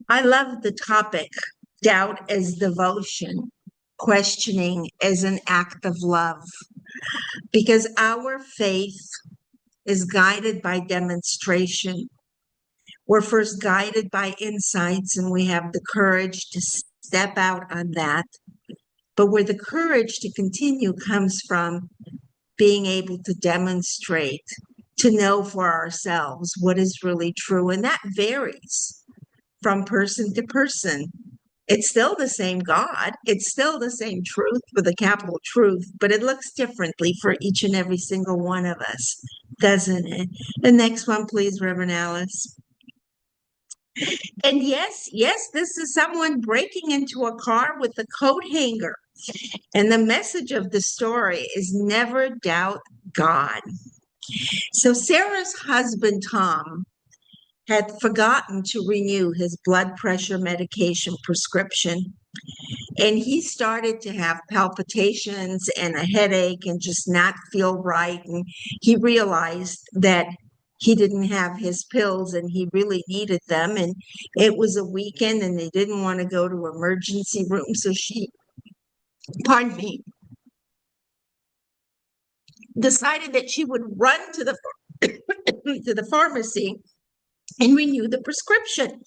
I love the topic, doubt as devotion, questioning as an act of love, because our faith is guided by demonstration. We're first guided by insights, and we have the courage to step out on that. But where the courage to continue comes from being able to demonstrate, to know for ourselves what is really true. And that varies from person to person. It's still the same God. It's still the same truth with a capital truth, but it looks differently for each and every single one of us, doesn't it? The next one, please, Reverend Alice. And yes, this is someone breaking into a car with a coat hanger. And the message of the story is never doubt God. So Sarah's husband, Tom, had forgotten to renew his blood pressure medication prescription. And he started to have palpitations and a headache and just not feel right. And he realized that he didn't have his pills and he really needed them. And it was a weekend and they didn't want to go to emergency room. So she, pardon me, decided that she would run to the to the pharmacy and renew the prescription.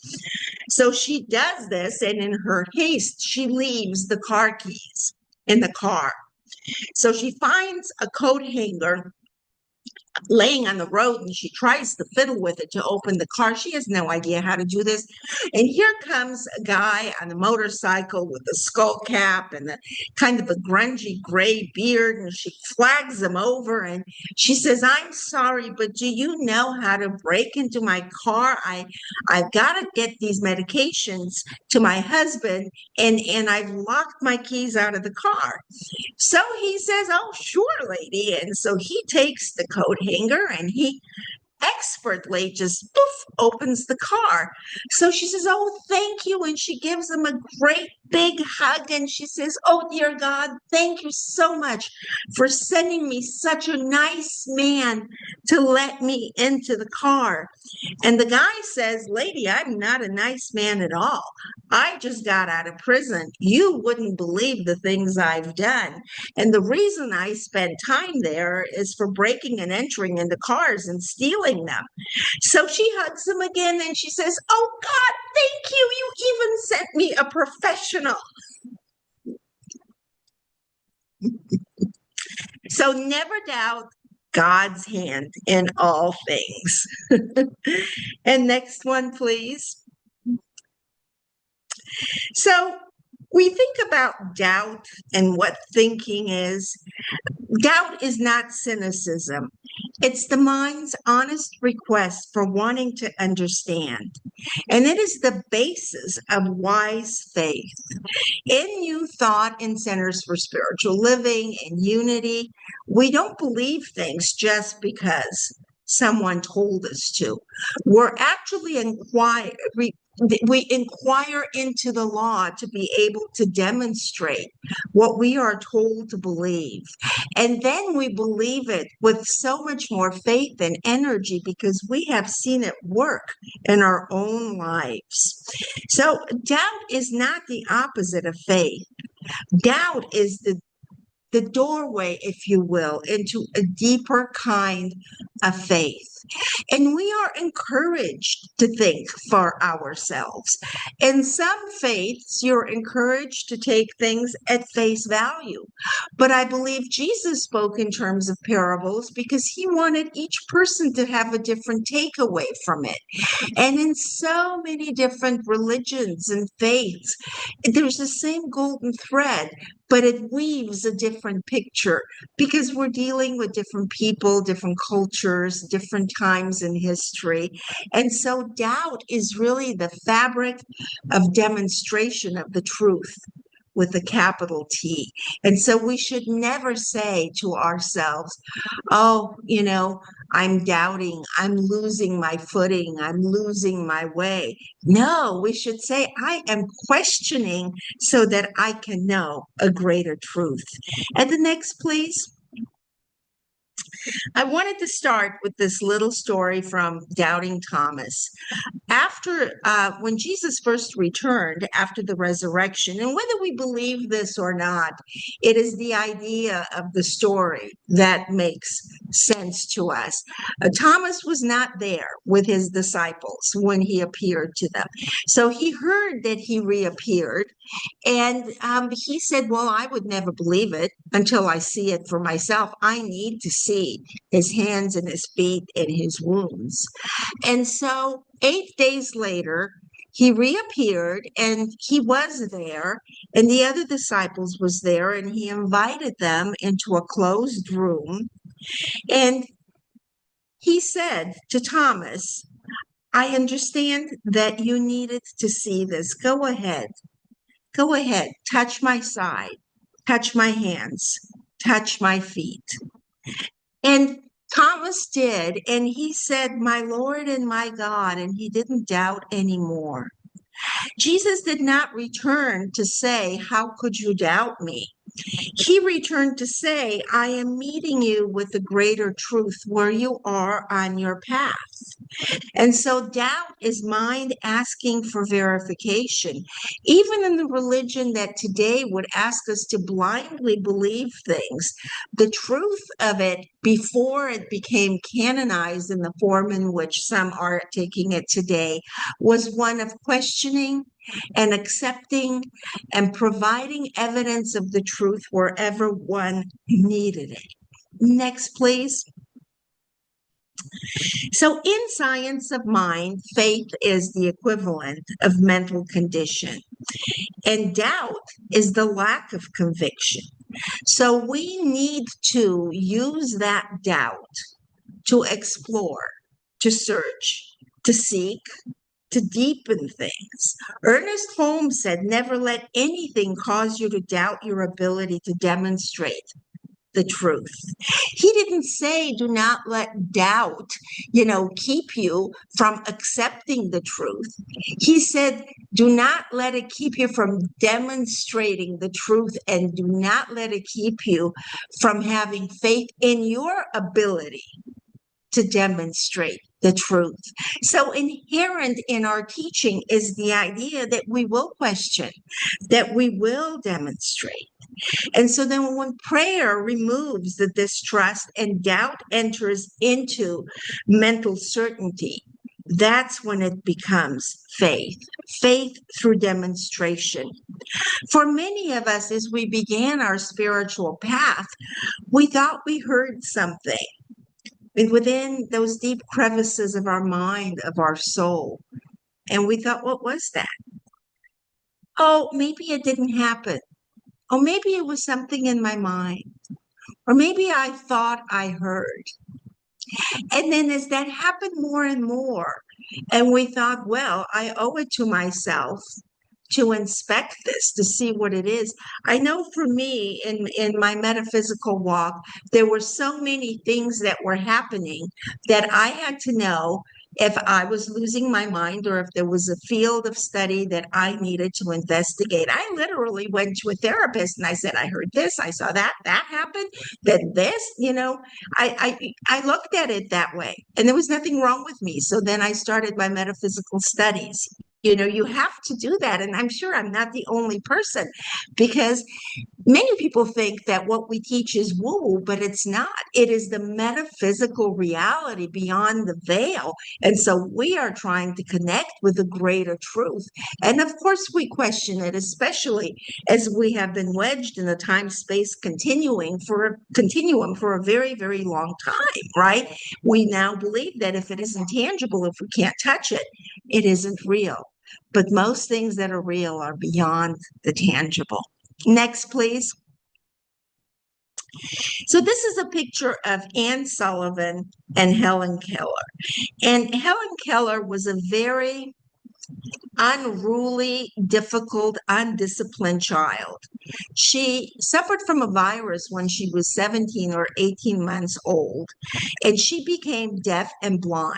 So she does this, and in her haste, she leaves the car keys in the car. So she finds a coat hanger laying on the road and she tries to fiddle with it to open the car. She has no idea how to do this. And here comes a guy on a motorcycle with a skull cap and a kind of a grungy gray beard. And she flags him over and she says, "I'm sorry, but do you know how to break into my car? I've got to get these medications to my husband and I've locked my keys out of the car." So he says, "Oh, sure, lady." And so he takes the coat hanger and he expertly just poof, opens the car. So she says, "Oh, thank you." And she gives him a great big hug. And she says, "Oh, dear God, thank you so much for sending me such a nice man to let me into the car." And the guy says, "Lady, I'm not a nice man at all. I just got out of prison. You wouldn't believe the things I've done. And the reason I spent time there is for breaking and entering into cars and stealing them." So she hugs him again and she says, "Oh God, thank you. You even sent me a professional." So never doubt God's hand in all things. And next one, please. So we think about doubt and what thinking is. Doubt is not cynicism. It's the mind's honest request for wanting to understand. And it is the basis of wise faith. In New Thought and Centers for Spiritual Living and Unity, we don't believe things just because someone told us to. We're actually we inquire into the law to be able to demonstrate what we are told to believe. And then we believe it with so much more faith and energy because we have seen it work in our own lives. So doubt is not the opposite of faith. Doubt is the doorway, if you will, into a deeper kind of faith. And we are encouraged to think for ourselves. In some faiths, you're encouraged to take things at face value. But I believe Jesus spoke in terms of parables because he wanted each person to have a different takeaway from it. And in so many different religions and faiths, there's the same golden thread, but it weaves a different picture because we're dealing with different people, different cultures, different times in history. And so doubt is really the fabric of demonstration of the truth with a capital T. And so we should never say to ourselves, "Oh, I'm doubting, I'm losing my footing, I'm losing my way." No, we should say, "I am questioning so that I can know a greater truth." And the next, please. I wanted to start with this little story from Doubting Thomas. When Jesus first returned after the resurrection, and whether we believe this or not, it is the idea of the story that makes sense to us. Thomas was not there with his disciples when he appeared to them. So he heard that he reappeared, and he said, well, I would never believe it until I see it for myself. I need to see his hands and his feet and his wounds. And so 8 days later, he reappeared and he was there, and the other disciples was there, and he invited them into a closed room. And he said to Thomas, I understand that you needed to see this. Go ahead. Go ahead. Touch my side. Touch my hands. Touch my feet. And Thomas did, and he said, my Lord and my God, and he didn't doubt anymore. Jesus did not return to say, how could you doubt me? He returned to say, I am meeting you with the greater truth where you are on your path. And so doubt is mind asking for verification. Even in the religion that today would ask us to blindly believe things, the truth of it before it became canonized in the form in which some are taking it today was one of questioning and accepting and providing evidence of the truth wherever one needed it. Next, please. So in science of mind, faith is the equivalent of mental condition, and doubt is the lack of conviction. So we need to use that doubt to explore, to search, to seek, to deepen things. Ernest Holmes said, never let anything cause you to doubt your ability to demonstrate the truth. He didn't say do not let doubt, keep you from accepting the truth. He said do not let it keep you from demonstrating the truth, and do not let it keep you from having faith in your ability to demonstrate the truth. So inherent in our teaching is the idea that we will question, that we will demonstrate. And so then when prayer removes the distrust and doubt enters into mental certainty, that's when it becomes faith, faith through demonstration. For many of us, as we began our spiritual path, we thought we heard something within those deep crevices of our mind, of our soul. And we thought, what was that? Oh, maybe it didn't happen. Oh, maybe it was something in my mind. Or maybe I thought I heard. And then as that happened more and more, and we thought, well, I owe it to myself to inspect this, to see what it is. I know for me in my metaphysical walk, there were so many things that were happening that I had to know if I was losing my mind or if there was a field of study that I needed to investigate. I literally went to a therapist and I said, I heard this, I saw that happened, then this, I looked at it that way, and there was nothing wrong with me. So then I started my metaphysical studies. You have to do that. And I'm sure I'm not the only person, because many people think that what we teach is woo, but it's not. It is the metaphysical reality beyond the veil. And so we are trying to connect with the greater truth. And of course, we question it, especially as we have been wedged in the time-space continuum for a very, very long time, right? We now believe that if it isn't tangible, if we can't touch it, it isn't real. But most things that are real are beyond the tangible. Next, please. So this is a picture of Anne Sullivan and Helen Keller. And Helen Keller was a very unruly, difficult, undisciplined child. She suffered from a virus when she was 17 or 18 months old, and she became deaf and blind.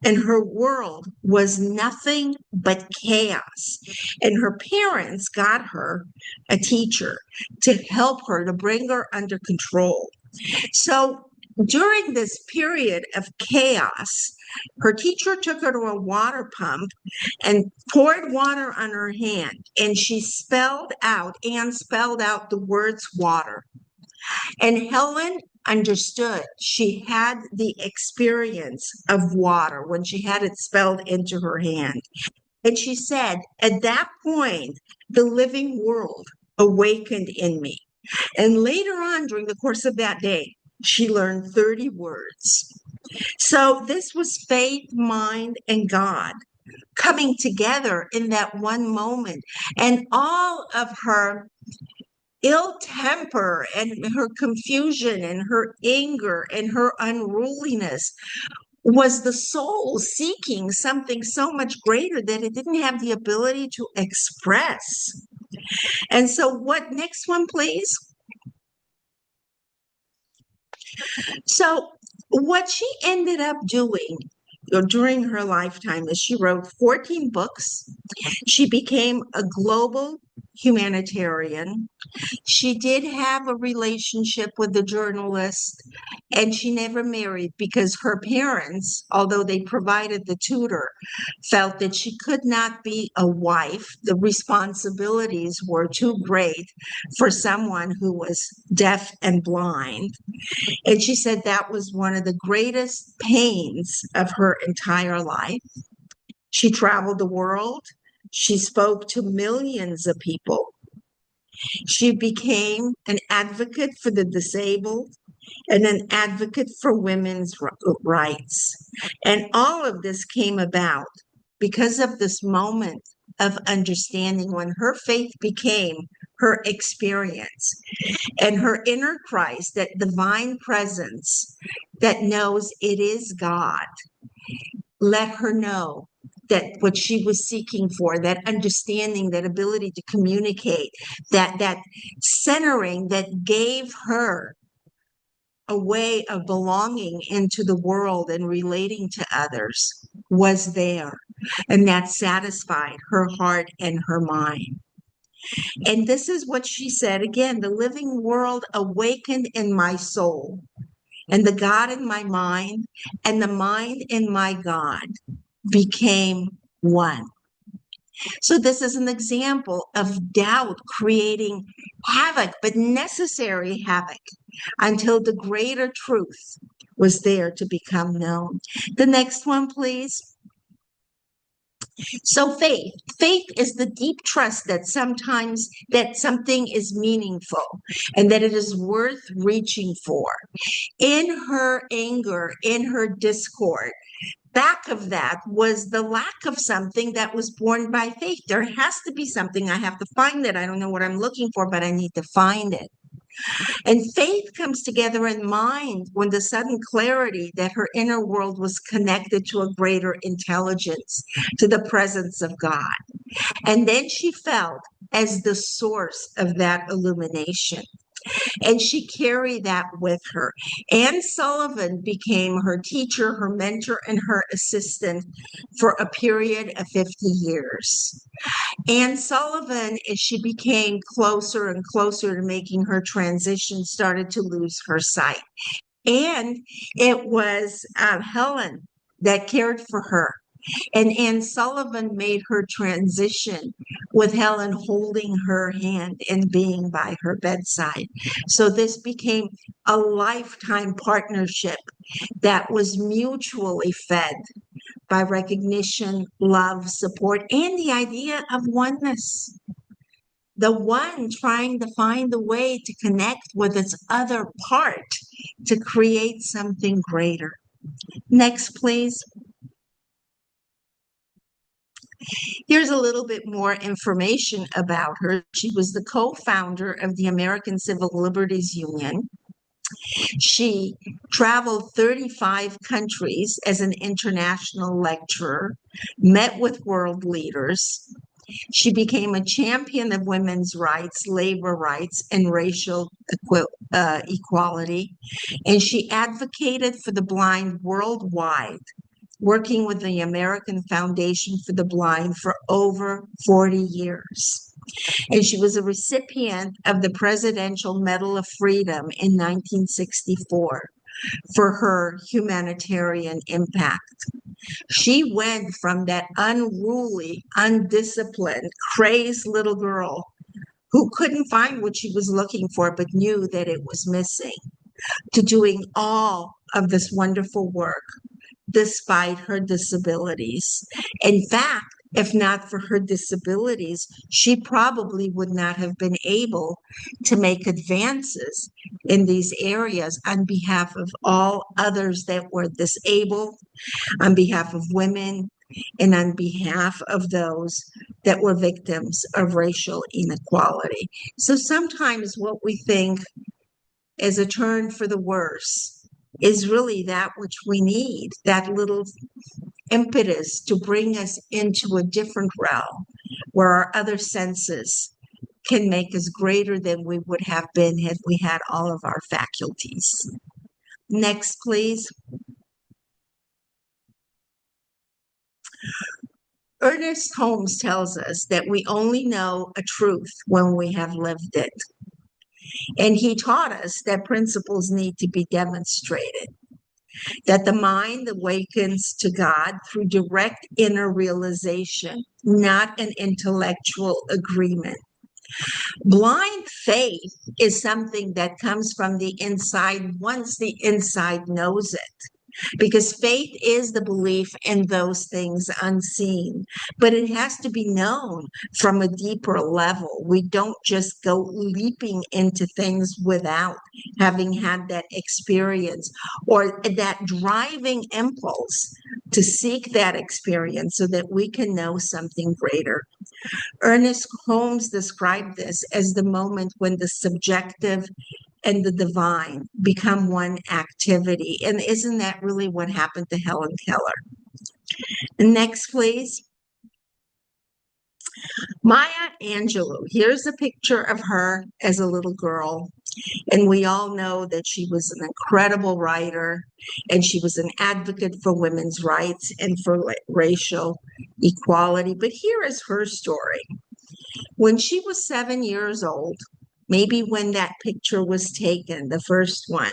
And her world was nothing but chaos. And her parents got her a teacher to help her, to bring her under control. So During this period of chaos, her teacher took her to a water pump and poured water on her hand, and Anne spelled out the words water. And Helen understood. She had the experience of water when she had it spelled into her hand. And she said, at that point, the living world awakened in me. And later on, during the course of that day, she learned 30 words. So this was faith, mind, and God coming together in that one moment. And all of her ill temper and her confusion and her anger and her unruliness was the soul seeking something so much greater that it didn't have the ability to express. And so, what next one, please? So, what she ended up doing during her lifetime is she wrote 14 books. She became a global humanitarian. She did have a relationship with a journalist, and she never married because her parents, although they provided the tutor, felt that she could not be a wife. The responsibilities were too great for someone who was deaf and blind. And she said that was one of the greatest pains of her entire life. She traveled the world. She spoke to millions of people. She became an advocate for the disabled and an advocate for women's rights. And all of this came about because of this moment of understanding when her faith became her experience and her inner Christ, that divine presence that knows it is God, let her know that what she was seeking for, that understanding, that ability to communicate, that centering that gave her a way of belonging into the world and relating to others was there. And that satisfied her heart and her mind. And this is what she said again: the living world awakened in my soul, and the God in my mind, and the mind in my God became one. So, this is an example of doubt creating havoc, but necessary havoc, until the greater truth was there to become known. The next one, please. So faith is the deep trust that sometimes that something is meaningful and that it is worth reaching for. In her anger, in her discord, back of that was the lack of something that was born by faith. There has to be something. I have to find it. I don't know what I'm looking for, but I need to find it. And faith comes together in mind when the sudden clarity that her inner world was connected to a greater intelligence, to the presence of God. And then she felt as the source of that illumination. And she carried that with her. Anne Sullivan became her teacher, her mentor, and her assistant for a period of 50 years. Anne Sullivan, as she became closer and closer to making her transition, started to lose her sight. And it was Helen that cared for her. And Anne Sullivan made her transition with Helen holding her hand and being by her bedside. So this became a lifetime partnership that was mutually fed by recognition, love, support, and the idea of oneness. The one trying to find a way to connect with its other part to create something greater. Next, please. Here's a little bit more information about her. She was the co-founder of the American Civil Liberties Union. She traveled 35 countries as an international lecturer, met with world leaders. She became a champion of women's rights, labor rights, and racial equality. And she advocated for the blind worldwide, working with the American Foundation for the Blind for over 40 years. And she was a recipient of the Presidential Medal of Freedom in 1964. for her humanitarian impact. She went from that unruly, undisciplined, crazed little girl who couldn't find what she was looking for but knew that it was missing, to doing all of this wonderful work despite her disabilities. In fact, if not for her disabilities, she probably would not have been able to make advances in these areas on behalf of all others that were disabled, on behalf of women, and on behalf of those that were victims of racial inequality. So sometimes what we think is a turn for the worse is really that which we need, that little impetus to bring us into a different realm where our other senses can make us greater than we would have been had we had all of our faculties. Next, please. Ernest Holmes tells us that we only know a truth when we have lived it. And he taught us that principles need to be demonstrated, that the mind awakens to God through direct inner realization, not an intellectual agreement. Blind faith is something that comes from the inside once the inside knows it. Because faith is the belief in those things unseen, but it has to be known from a deeper level. We don't just go leaping into things without having had that experience or that driving impulse to seek that experience so that we can know something greater. Ernest Holmes described this as the moment when the subjective and the divine become one activity. And isn't that really what happened to Helen Keller? Next, please. Maya Angelou. Here's a picture of her as a little girl. And we all know that she was an incredible writer and she was an advocate for women's rights and for racial equality. But here is her story. When she was 7 years old, maybe when that picture was taken, the first one,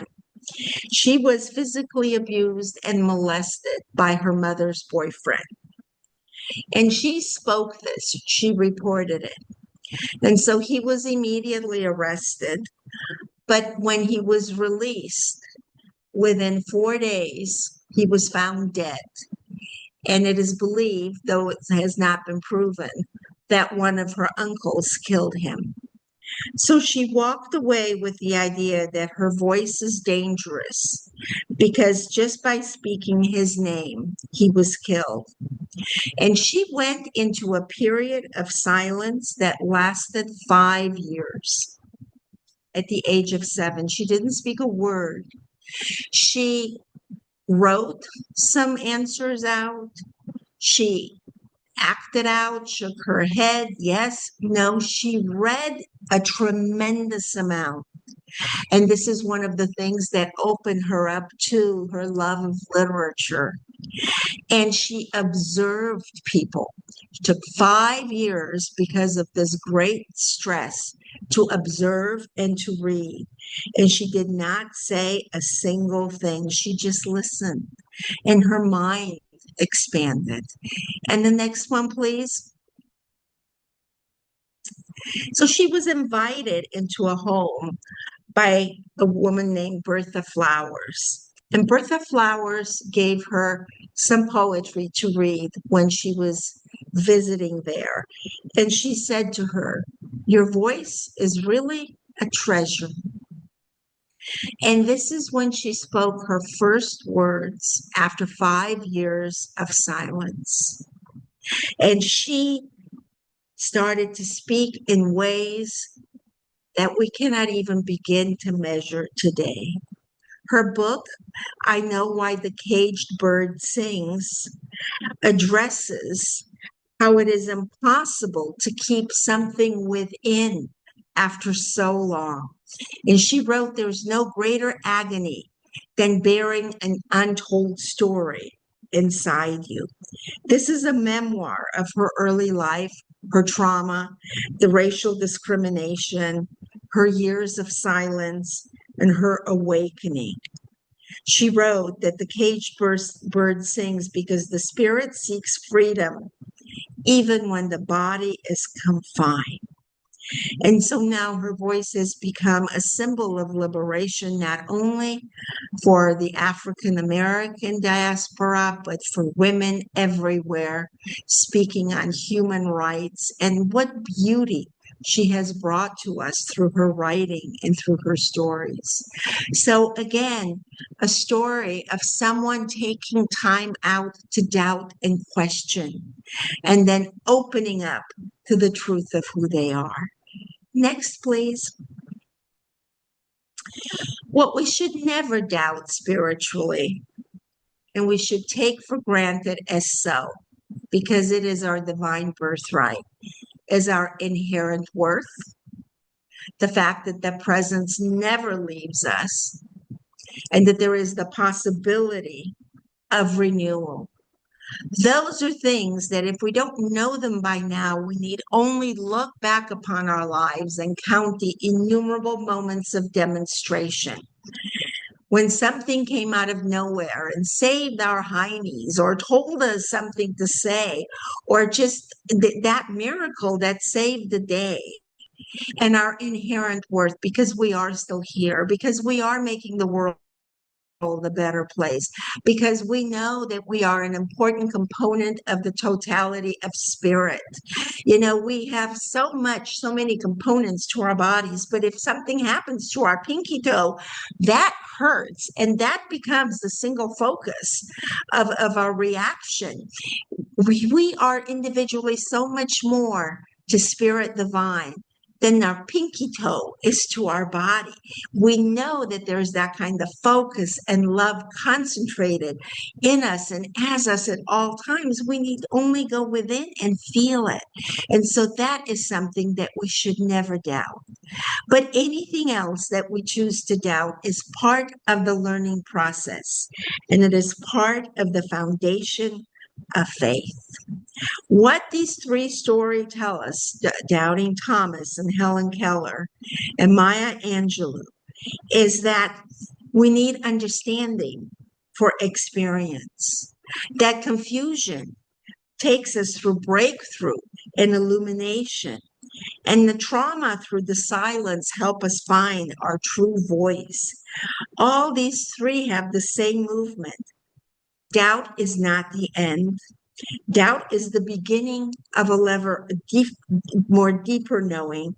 she was physically abused and molested by her mother's boyfriend. And she spoke this, she reported it. And so he was immediately arrested. But when he was released, within 4 days, he was found dead. And it is believed, though it has not been proven, that one of her uncles killed him. So she walked away with the idea that her voice is dangerous because just by speaking his name, he was killed. And she went into a period of silence that lasted 5 years. At the age of 7, she didn't speak a word. She wrote some answers out. She acted out, shook her head, yes, no. She read a tremendous amount. And this is one of the things that opened her up to her love of literature. And she observed people. It took 5 years because of this great stress to observe and to read. And she did not say a single thing. She just listened. And her mind expanded. And the next one, please. So she was invited into a home by a woman named Bertha Flowers. And Bertha Flowers gave her some poetry to read when she was visiting there. And she said to her, "Your voice is really a treasure." And this is when she spoke her first words after 5 years of silence. And she started to speak in ways that we cannot even begin to measure today. Her book, I Know Why the Caged Bird Sings, addresses how it is impossible to keep something within after so long. And she wrote, "There's no greater agony than bearing an untold story inside you." This is a memoir of her early life, her trauma, the racial discrimination, her years of silence, and her awakening. She wrote that the caged bird sings because the spirit seeks freedom, even when the body is confined. And so now her voice has become a symbol of liberation, not only for the African American diaspora, but for women everywhere, speaking on human rights and what beauty she has brought to us through her writing and through her stories. So again, a story of someone taking time out to doubt and question, and then opening up to the truth of who they are. Next, please. What we should never doubt spiritually, and we should take for granted as so, because it is our divine birthright, is our inherent worth, the fact that the presence never leaves us, and that there is the possibility of renewal. Those are things that if we don't know them by now, we need only look back upon our lives and count the innumerable moments of demonstration. When something came out of nowhere and saved our heinies or told us something to say, or just that miracle that saved the day, and our inherent worth, because we are still here, because we are making the world a better place, because we know that we are an important component of the totality of spirit. You know, we have so many components to our bodies, but if something happens to our pinky toe, that hurts, and that becomes the single focus of our reaction. We are individually so much more to spirit divine than our pinky toe is to our body. We know that there's that kind of focus and love concentrated in us and as us at all times. We need only go within and feel it. And so that is something that we should never doubt. But anything else that we choose to doubt is part of the learning process, and it is part of the foundation of faith. What these three stories tell us, Doubting Thomas and Helen Keller and Maya Angelou, is that we need understanding for experience. That confusion takes us through breakthrough and illumination, and the trauma through the silence help us find our true voice. All these three have the same movement. Doubt is not the end. Doubt is the beginning of more deeper knowing,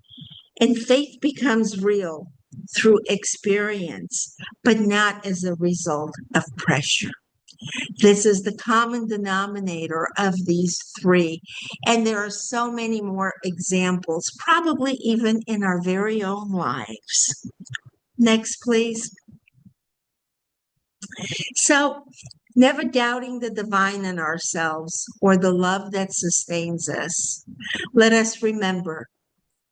and faith becomes real through experience, but not as a result of pressure. This is the common denominator of these three, and there are so many more examples, probably even in our very own lives. Next, please. So, never doubting the divine in ourselves or the love that sustains us, let us remember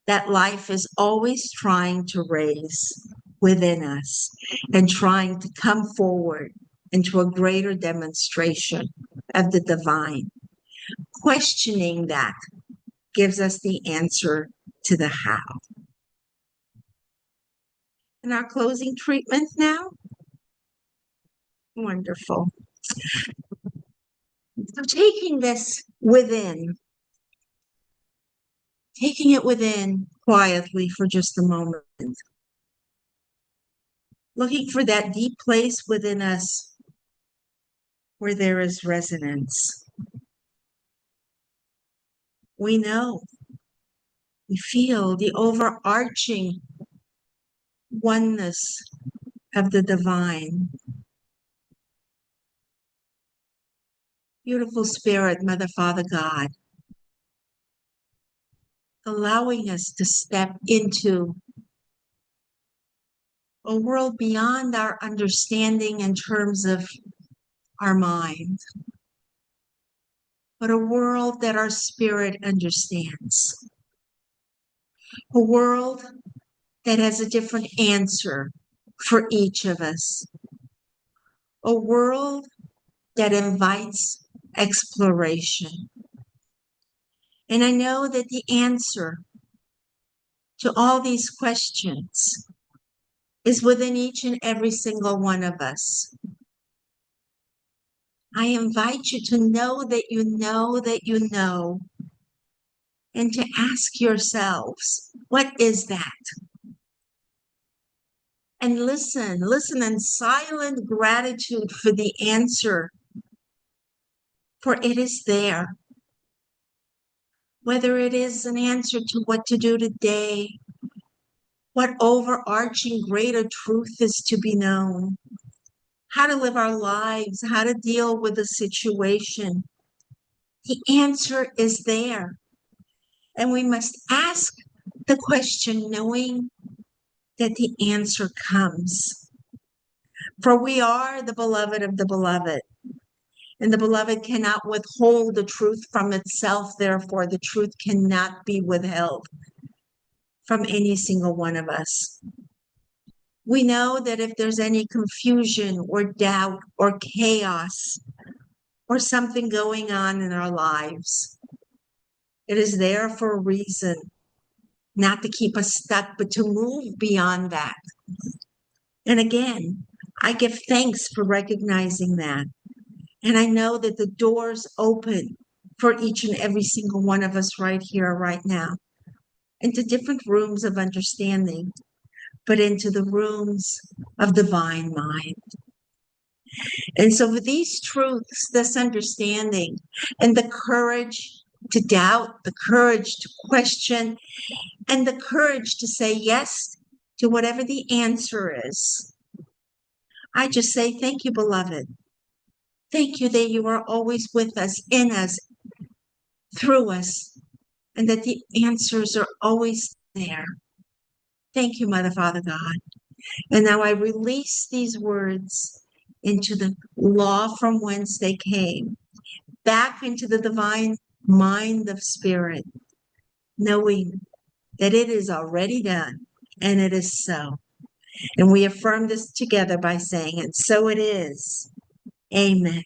that life is always trying to raise within us and trying to come forward into a greater demonstration of the divine. Questioning that gives us the answer to the how. And our closing treatment now? Wonderful. So taking this within, taking it within quietly for just a moment, looking for that deep place within us where there is resonance. We know, we feel the overarching oneness of the divine. Beautiful Spirit, Mother, Father, God, allowing us to step into a world beyond our understanding in terms of our mind, but a world that our spirit understands. A world that has a different answer for each of us. A world that invites exploration. And I know that the answer to all these questions is within each and every single one of us. I invite you to know that you know that you know, and to ask yourselves, what is that? And listen in silent gratitude for the answer, for it is there. Whether it is an answer to what to do today, what overarching greater truth is to be known, how to live our lives, how to deal with a situation, the answer is there. And we must ask the question knowing that the answer comes. For we are the beloved of the beloved, and the beloved cannot withhold the truth from itself. Therefore, the truth cannot be withheld from any single one of us. We know that if there's any confusion or doubt or chaos or something going on in our lives, it is there for a reason, not to keep us stuck, but to move beyond that. And again, I give thanks for recognizing that. And I know that the doors open for each and every single one of us right here, right now, into different rooms of understanding, but into the rooms of divine mind. And so with these truths, this understanding, and the courage to doubt, the courage to question, and the courage to say yes to whatever the answer is, I just say thank you, beloved. Thank you that you are always with us, in us, through us, and that the answers are always there. Thank you, Mother, Father, God. And now I release these words into the law from whence they came, back into the divine mind of spirit, knowing that it is already done, and it is so. And we affirm this together by saying, and so it is. Amen.